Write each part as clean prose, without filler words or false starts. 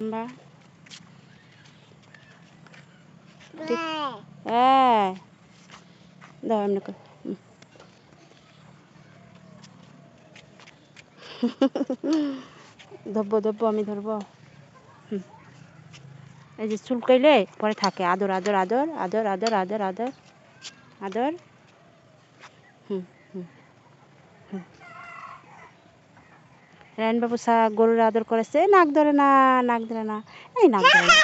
Ba. Eh. Daw em nako. ধরবো আমি ধরবো। এই যে চুলকাইলে পরে থাকে আদর আদর আদর আদর আদর আদর আদর আদর। রায়ন বাবু গরুর আদর করেছে। নাক ধরে না, নাক ধরে না, এই নাক ধরে না।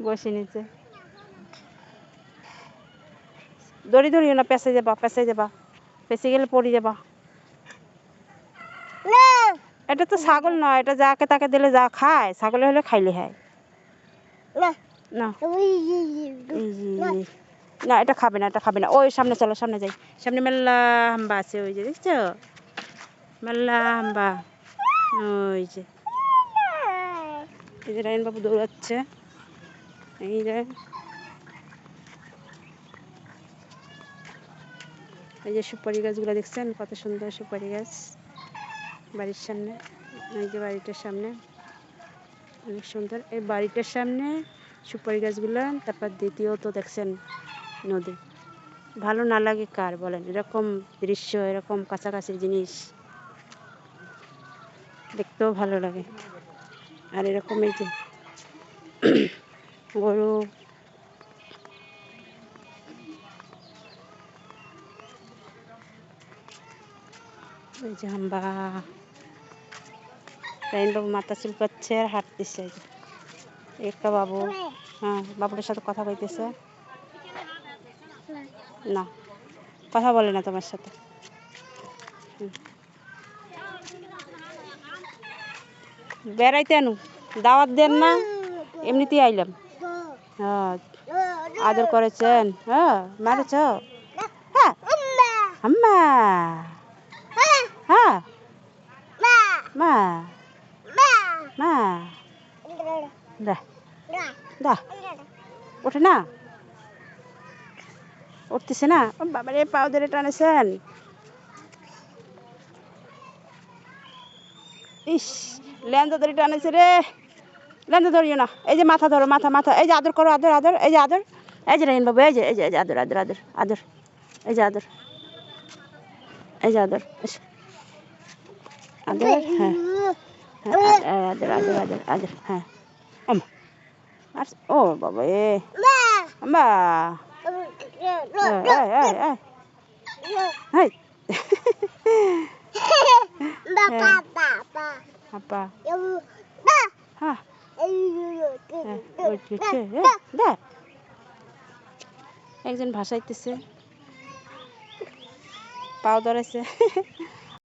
বসে নিচে দড়ি ধরিও না, পেঁচে যাবা পেঁচে গেলে পড়ে যাবা। এটা তো ছাগল নয়, এটা যাকে তাকে দিলে যা খায়, ছাগলে হলে খাইলে হয় না। না এটা খাবে না, এটা খাবে না। ওই সামনে চলো, সামনে যাই। সামনে মেলা হাম্বা আছে, ওই যে দেখছো মেলা হাম্বা। ওই যে রায়ন বাবু দৌড়াচ্ছে। এই যে এই যে সুপারি গাছগুলো দেখছেন, কত সুন্দর সুপারি গাছ বাড়ির সামনে। এই যে বাড়িটার সামনে অনেক সুন্দর। এই বাড়িটার সামনে সুপারি গাছগুলো। তারপর দ্বিতীয়ত দেখছেন নদী। ভালো না লাগে কার বলেন? এরকম দৃশ্য, এরকম কাছাকাছি জিনিস দেখতেও ভালো লাগে। আর এরকম এই যে গরু, এই যে হাম্বা। রায়ন বাবু মাথা চুলকাচ্ছে আর হাঁটতেছে। একটা বাবু, হ্যাঁ বাবুটার সাথে কথা কইতেছে। না কথা বলে না তোমার সাথে। বেড়াইতে আনু, দাওয়াত দেন না, এমনিতেই আইলাম। হ্যাঁ আদর করেছেন? হ্যাঁ মারেছ? হ্যাঁ আম্মা, হ্যাঁ মা মা দা দা ওঠে না, উঠতেছে না। বাবারে পাও ধরে টানেছেন। ইস লেন্দা ধরে টানেছে রে। লেন্দা ধরিও না। এই যে মাথা ধরো, মাথা মাথা। এই যে আদর করো, আদর আদর। এই যে আদর, এই যে রায়ন বাবু, এই যে এই যে এই যে আদর আদর আদর আদর। এই যে আদর, এই যে আদর আদর। হ্যাঁ আদর আদর আদর আদর। হ্যাঁ ও বাবা এ আম্মা আপা হ্যাঁ একজন ভাসাইতেছে, পাও ধরেছে।